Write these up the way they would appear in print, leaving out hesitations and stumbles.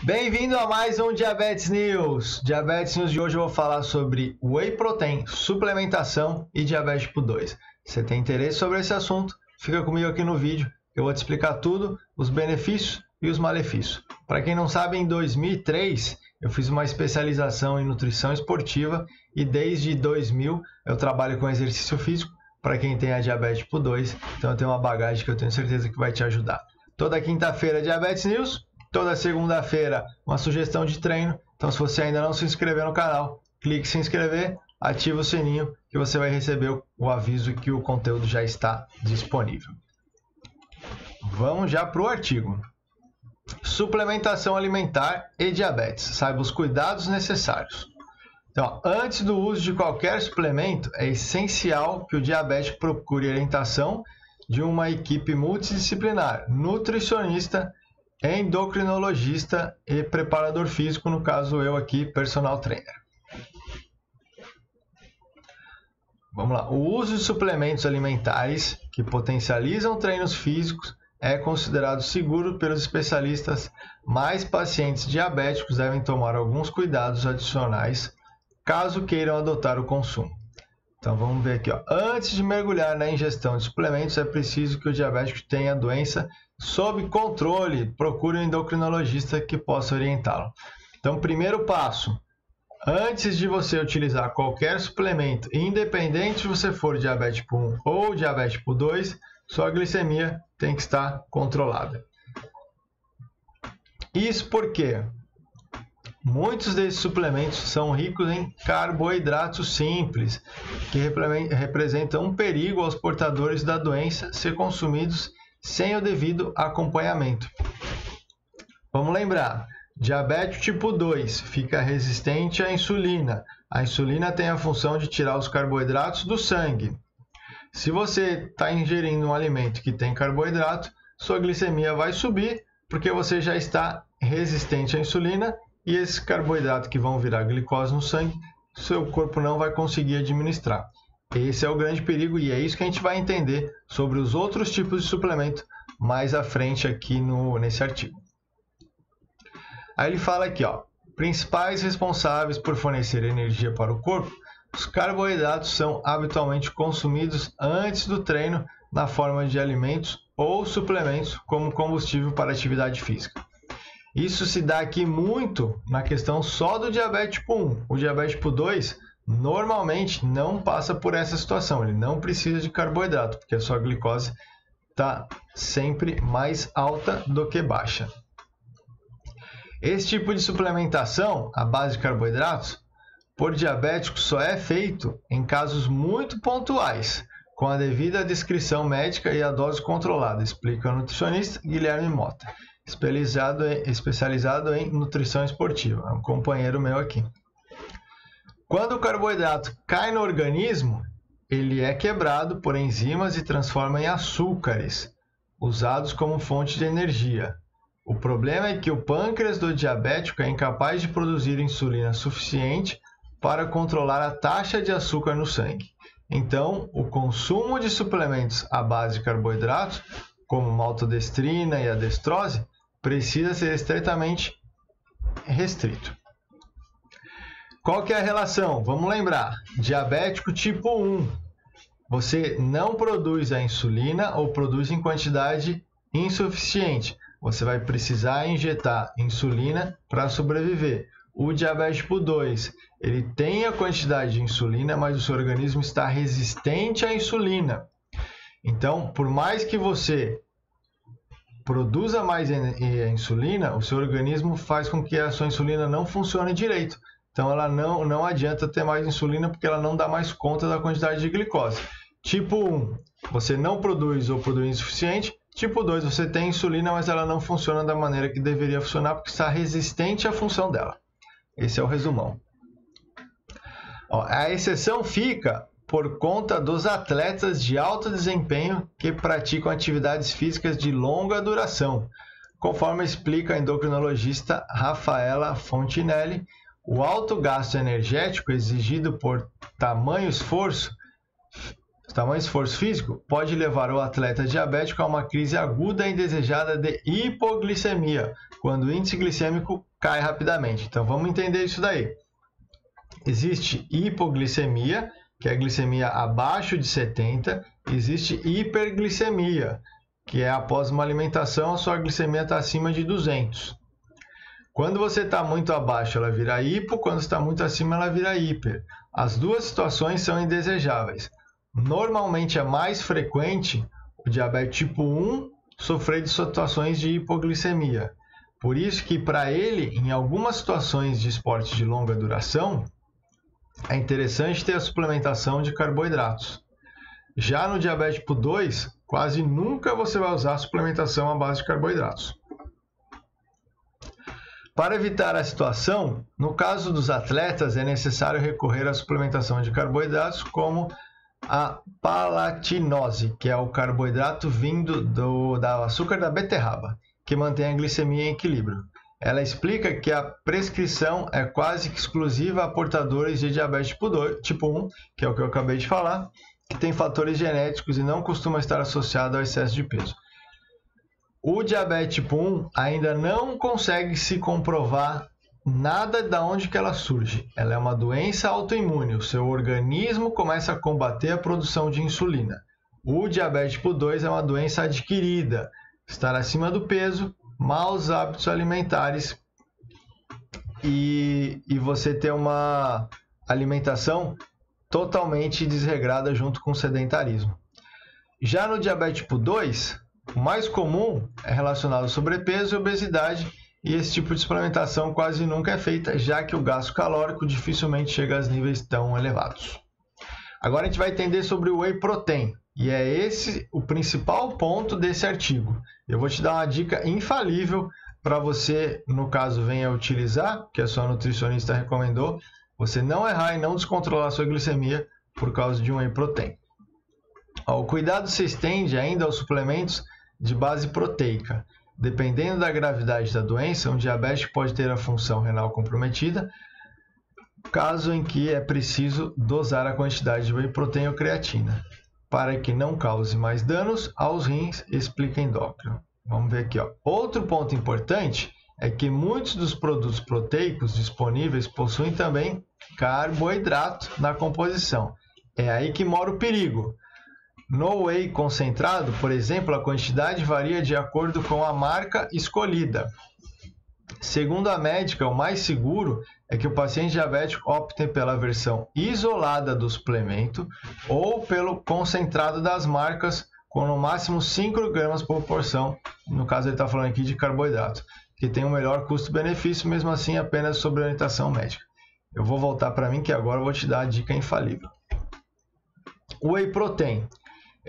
Bem-vindo a mais um Diabetes News. Diabetes News de hoje eu vou falar sobre Whey Protein, suplementação e diabetes tipo 2. Se você tem interesse sobre esse assunto, fica comigo aqui no vídeo. Eu vou te explicar tudo, os benefícios e os malefícios. Para quem não sabe, em 2003 eu fiz uma especialização em nutrição esportiva e desde 2000 eu trabalho com exercício físico para quem tem a diabetes tipo 2. Então eu tenho uma bagagem que eu tenho certeza que vai te ajudar. Toda quinta-feira Diabetes News. Toda segunda-feira, uma sugestão de treino. Então, se você ainda não se inscreveu no canal, clique em se inscrever, ativa o sininho que você vai receber o aviso que o conteúdo já está disponível. Vamos já para o artigo. Suplementação alimentar e diabetes. Saiba os cuidados necessários. Então, antes do uso de qualquer suplemento, é essencial que o diabético procure orientação de uma equipe multidisciplinar, nutricionista, endocrinologista e preparador físico, no caso eu aqui, personal trainer. Vamos lá. O uso de suplementos alimentares que potencializam treinos físicos é considerado seguro pelos especialistas, mas pacientes diabéticos devem tomar alguns cuidados adicionais caso queiram adotar o consumo. Então vamos ver aqui, ó. Antes de mergulhar na ingestão de suplementos, é preciso que o diabético tenha a doença sob controle. Procure um endocrinologista que possa orientá-lo. Então, primeiro passo, antes de você utilizar qualquer suplemento, independente se você for diabetes tipo 1 ou diabetes tipo 2, sua glicemia tem que estar controlada. Isso porque muitos desses suplementos são ricos em carboidratos simples, que representam um perigo aos portadores da doença ser consumidos sem o devido acompanhamento. Vamos lembrar, diabetes tipo 2 fica resistente à insulina. A insulina tem a função de tirar os carboidratos do sangue. Se você está ingerindo um alimento que tem carboidrato, sua glicemia vai subir porque você já está resistente à insulina e esses carboidratos que vão virar glicose no sangue, seu corpo não vai conseguir administrar. Esse é o grande perigo e é isso que a gente vai entender sobre os outros tipos de suplemento mais à frente aqui nesse artigo. Aí ele fala aqui, ó, principais responsáveis por fornecer energia para o corpo, os carboidratos são habitualmente consumidos antes do treino na forma de alimentos ou suplementos como combustível para a atividade física. Isso se dá aqui muito na questão só do diabetes tipo 1. O diabetes tipo 2 normalmente não passa por essa situação. Ele não precisa de carboidrato, porque a sua glicose está sempre mais alta do que baixa. Esse tipo de suplementação, à base de carboidratos, por diabéticos só é feito em casos muito pontuais, com a devida descrição médica e a dose controlada, explica o nutricionista Guilherme Mota, especializado em nutrição esportiva, é um companheiro meu aqui. Quando o carboidrato cai no organismo, ele é quebrado por enzimas e transforma em açúcares, usados como fonte de energia. O problema é que o pâncreas do diabético é incapaz de produzir insulina suficiente para controlar a taxa de açúcar no sangue. Então, o consumo de suplementos à base de carboidratos, como maltodestrina e a destrose, precisa ser estritamente restrito. Qual que é a relação? Vamos lembrar, diabético tipo 1, você não produz a insulina ou produz em quantidade insuficiente. Você vai precisar injetar insulina para sobreviver. O diabetes tipo 2, ele tem a quantidade de insulina, mas o seu organismo está resistente à insulina. Então, por mais que você produza mais insulina, o seu organismo faz com que a sua insulina não funcione direito. Então, ela não adianta ter mais insulina porque ela não dá mais conta da quantidade de glicose. Tipo 1, você não produz ou produz insuficiente. Tipo 2, você tem insulina, mas ela não funciona da maneira que deveria funcionar porque está resistente à função dela. Esse é o resumão. Ó, a exceção fica por conta dos atletas de alto desempenho que praticam atividades físicas de longa duração. Conforme explica a endocrinologista Rafaela Fontinelli, o alto gasto energético exigido por tamanho esforço físico pode levar o atleta diabético a uma crise aguda e indesejada de hipoglicemia, quando o índice glicêmico cai rapidamente. Então vamos entender isso daí. Existe hipoglicemia, que é a glicemia abaixo de 70, existe hiperglicemia, que é após uma alimentação a sua glicemia está acima de 200. Quando você está muito abaixo, ela vira hipo, quando está muito acima, ela vira hiper. As duas situações são indesejáveis. Normalmente é mais frequente o diabetes tipo 1 sofrer de situações de hipoglicemia. Por isso que para ele, em algumas situações de esporte de longa duração, é interessante ter a suplementação de carboidratos. Já no diabetes tipo 2, quase nunca você vai usar a suplementação à base de carboidratos. Para evitar a situação, no caso dos atletas, é necessário recorrer à suplementação de carboidratos, como a palatinose, que é o carboidrato vindo do açúcar da beterraba, que mantém a glicemia em equilíbrio. Ela explica que a prescrição é quase que exclusiva a portadores de diabetes tipo 1, que é o que eu acabei de falar, que tem fatores genéticos e não costuma estar associado ao excesso de peso. O diabetes tipo 1 ainda não consegue se comprovar nada de onde que ela surge. Ela é uma doença autoimune. O seu organismo começa a combater a produção de insulina. O diabetes tipo 2 é uma doença adquirida. Estar acima do peso, maus hábitos alimentares e você ter uma alimentação totalmente desregrada junto com o sedentarismo. Já no diabetes tipo 2, o mais comum é relacionado ao sobrepeso e obesidade, e esse tipo de suplementação quase nunca é feita, já que o gasto calórico dificilmente chega a níveis tão elevados. Agora a gente vai entender sobre o whey protein, e é esse o principal ponto desse artigo. Eu vou te dar uma dica infalível para você, no caso, venha utilizar, que a sua nutricionista recomendou, você não errar e não descontrolar a sua glicemia por causa de um whey protein. O cuidado se estende ainda aos suplementos de base proteica. Dependendo da gravidade da doença, um diabético pode ter a função renal comprometida, caso em que é preciso dosar a quantidade de whey protein ou creatina, para que não cause mais danos aos rins, explica endócrino. Vamos ver aqui. Outro ponto importante é que muitos dos produtos proteicos disponíveis possuem também carboidrato na composição. É aí que mora o perigo. No whey concentrado, por exemplo, a quantidade varia de acordo com a marca escolhida. Segundo a médica, o mais seguro é que o paciente diabético opte pela versão isolada do suplemento ou pelo concentrado das marcas, com no máximo 5 gramas por porção. No caso, ele está falando aqui de carboidrato, que tem um melhor custo-benefício, mesmo assim apenas sob orientação médica. Eu vou voltar para mim, que agora eu vou te dar a dica infalível. Whey protein.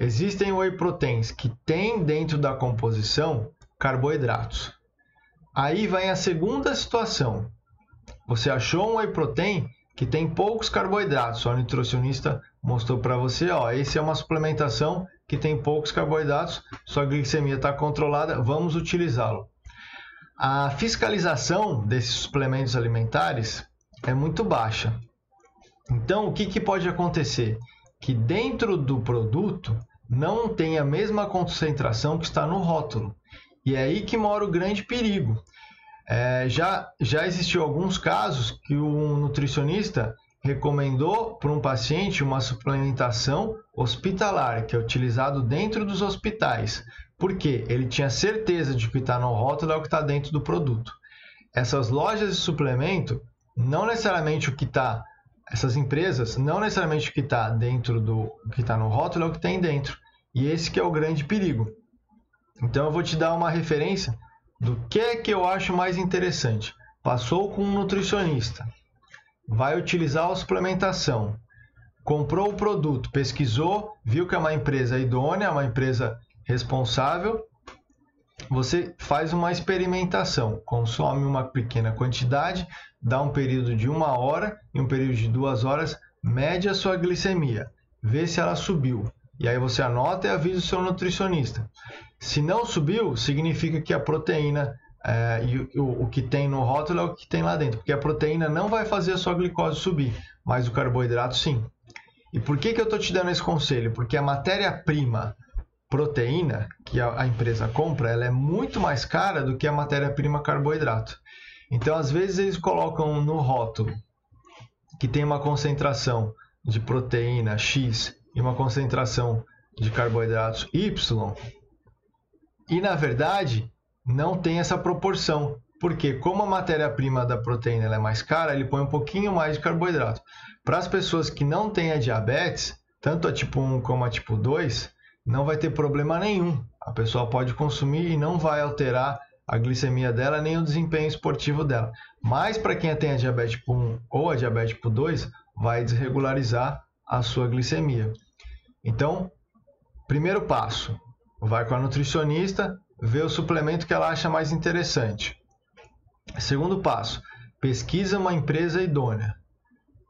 Existem whey proteins que têm dentro da composição carboidratos. Aí vai a segunda situação. Você achou um whey protein que tem poucos carboidratos. O nutricionista mostrou para você, esse é uma suplementação que tem poucos carboidratos, sua glicemia está controlada, vamos utilizá-lo. A fiscalização desses suplementos alimentares é muito baixa. Então, o que pode acontecer? Que dentro do produto não tem a mesma concentração que está no rótulo. E é aí que mora o grande perigo. Já existiu alguns casos que o nutricionista recomendou para um paciente uma suplementação hospitalar, que é utilizado dentro dos hospitais. Por quê? Ele tinha certeza de que o que está no rótulo é o que está dentro do produto. Essas lojas de suplemento, não necessariamente o que está... Essas empresas, não necessariamente o que está dentro do que está no rótulo é o que tem dentro. E esse que é o grande perigo. Então eu vou te dar uma referência do que eu acho mais interessante. Passou com um nutricionista, vai utilizar a suplementação, comprou o produto, pesquisou, viu que é uma empresa idônea, uma empresa responsável. Você faz uma experimentação, consome uma pequena quantidade, dá um período de 1 hora e um período de 2 horas, mede a sua glicemia, vê se ela subiu. E aí você anota e avisa o seu nutricionista. Se não subiu, significa que a proteína e o que tem no rótulo é o que tem lá dentro. Porque a proteína não vai fazer a sua glicose subir, mas o carboidrato sim. E por que eu estou te dando esse conselho? Porque a matéria-prima proteína que a empresa compra, ela é muito mais cara do que a matéria-prima carboidrato. Então, às vezes, eles colocam no rótulo que tem uma concentração de proteína X e uma concentração de carboidratos Y, e na verdade não tem essa proporção, porque como a matéria-prima da proteína ela é mais cara, ele põe um pouquinho mais de carboidrato. Para as pessoas que não têm a diabetes, tanto a tipo 1 como a tipo 2, não vai ter problema nenhum. A pessoa pode consumir e não vai alterar a glicemia dela nem o desempenho esportivo dela. Mas para quem tem a diabetes tipo 1 ou a diabetes tipo 2, vai desregularizar a sua glicemia. Então, primeiro passo, vai com a nutricionista, vê o suplemento que ela acha mais interessante. Segundo passo, pesquisa uma empresa idônea.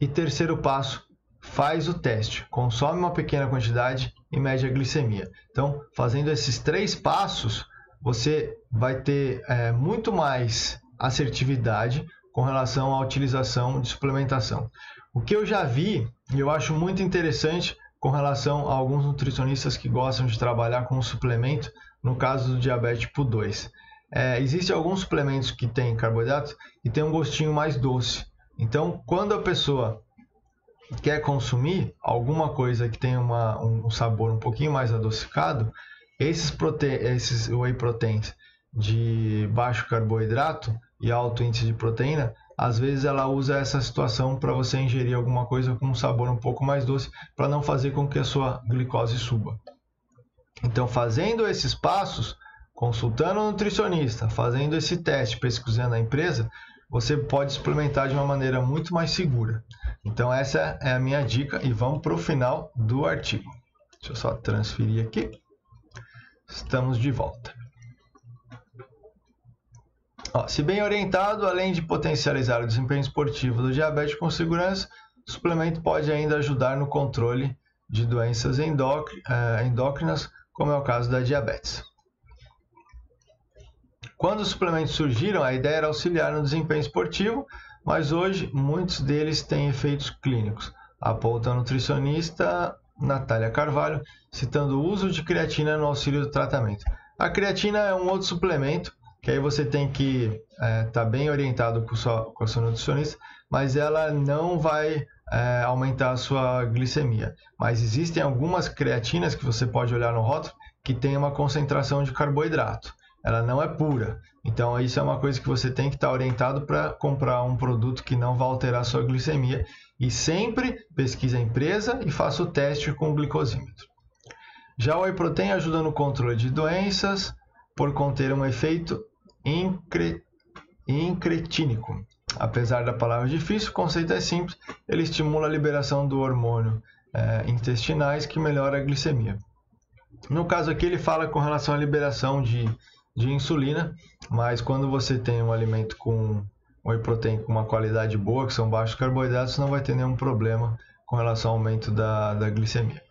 E terceiro passo, faz o teste, consome uma pequena quantidade e mede a glicemia. Então, fazendo esses 3 passos, você vai ter muito mais assertividade com relação à utilização de suplementação. O que eu já vi, e eu acho muito interessante com relação a alguns nutricionistas que gostam de trabalhar com suplemento, no caso do diabetes tipo 2. Existem alguns suplementos que têm carboidrato e tem um gostinho mais doce. Então, quando a pessoa quer consumir alguma coisa que tem um sabor um pouquinho mais adocicado, esses whey proteins de baixo carboidrato e alto índice de proteína, às vezes ela usa essa situação para você ingerir alguma coisa com um sabor um pouco mais doce, para não fazer com que a sua glicose suba. Então, fazendo esses passos, consultando o nutricionista, fazendo esse teste, pesquisando a empresa, você pode suplementar de uma maneira muito mais segura. Então, essa é a minha dica e vamos para o final do artigo. Deixa eu só transferir aqui. Estamos de volta. Se bem orientado, além de potencializar o desempenho esportivo do diabético com segurança, o suplemento pode ainda ajudar no controle de doenças endócrinas, como é o caso da diabetes. Quando os suplementos surgiram, a ideia era auxiliar no desempenho esportivo, mas hoje muitos deles têm efeitos clínicos, aponta a nutricionista Natália Carvalho, citando o uso de creatina no auxílio do tratamento. A creatina é um outro suplemento, que aí você tem que estar bem orientado com a sua nutricionista, mas ela não vai aumentar a sua glicemia. Mas existem algumas creatinas que você pode olhar no rótulo que tem uma concentração de carboidrato. Ela não é pura. Então, isso é uma coisa que você tem que estar orientado para comprar um produto que não vai alterar a sua glicemia. E sempre pesquise a empresa e faça o teste com o glicosímetro. Já o whey protein ajuda no controle de doenças por conter um efeito incretínico. Apesar da palavra difícil, o conceito é simples. Ele estimula a liberação do hormônio intestinais que melhora a glicemia. No caso aqui, ele fala com relação à liberação de insulina, mas quando você tem um alimento com whey protein com uma qualidade boa, que são baixos carboidratos, não vai ter nenhum problema com relação ao aumento da glicemia.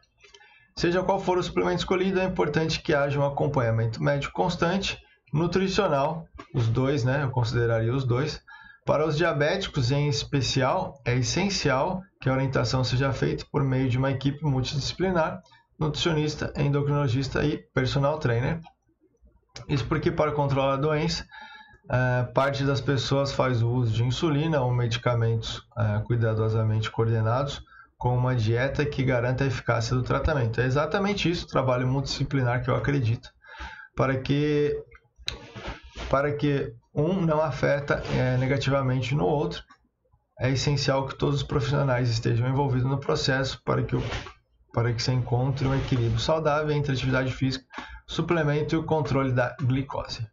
Seja qual for o suplemento escolhido, é importante que haja um acompanhamento médico constante, nutricional, os dois, eu consideraria os dois. Para os diabéticos, em especial, é essencial que a orientação seja feita por meio de uma equipe multidisciplinar, nutricionista, endocrinologista e personal trainer. Isso porque, para controlar a doença, parte das pessoas faz o uso de insulina ou medicamentos cuidadosamente coordenados com uma dieta que garanta a eficácia do tratamento. É exatamente isso, o trabalho multidisciplinar que eu acredito, para que um não afeta negativamente no outro. É essencial que todos os profissionais estejam envolvidos no processo para que se encontre um equilíbrio saudável entre atividade física, suplemento e o controle da glicose.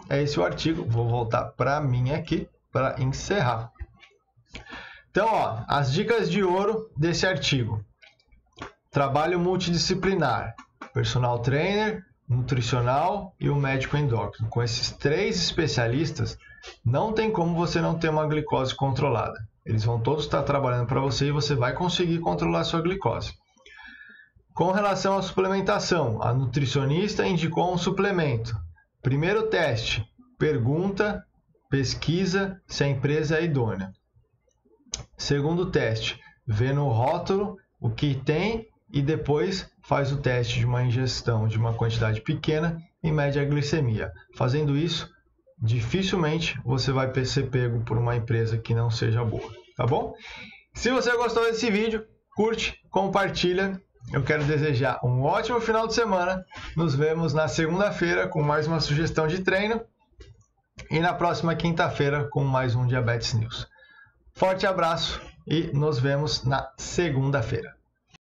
É esse o artigo. Vou voltar para mim aqui para encerrar. Então, as dicas de ouro desse artigo. Trabalho multidisciplinar, personal trainer, nutricional e o médico endócrino. Com esses 3 especialistas, não tem como você não ter uma glicose controlada. Eles vão todos estar trabalhando para você e você vai conseguir controlar a sua glicose. Com relação à suplementação, a nutricionista indicou um suplemento. Primeiro teste, pergunta, pesquisa se a empresa é idônea. Segundo teste, vê no rótulo o que tem e depois faz o teste de uma ingestão de uma quantidade pequena e mede a glicemia. Fazendo isso, dificilmente você vai ser pego por uma empresa que não seja boa, tá bom? Se você gostou desse vídeo, curte, compartilha. Eu quero desejar um ótimo final de semana. Nos vemos na segunda-feira com mais uma sugestão de treino e na próxima quinta-feira com mais um Diabetes News. Forte abraço e nos vemos na segunda-feira.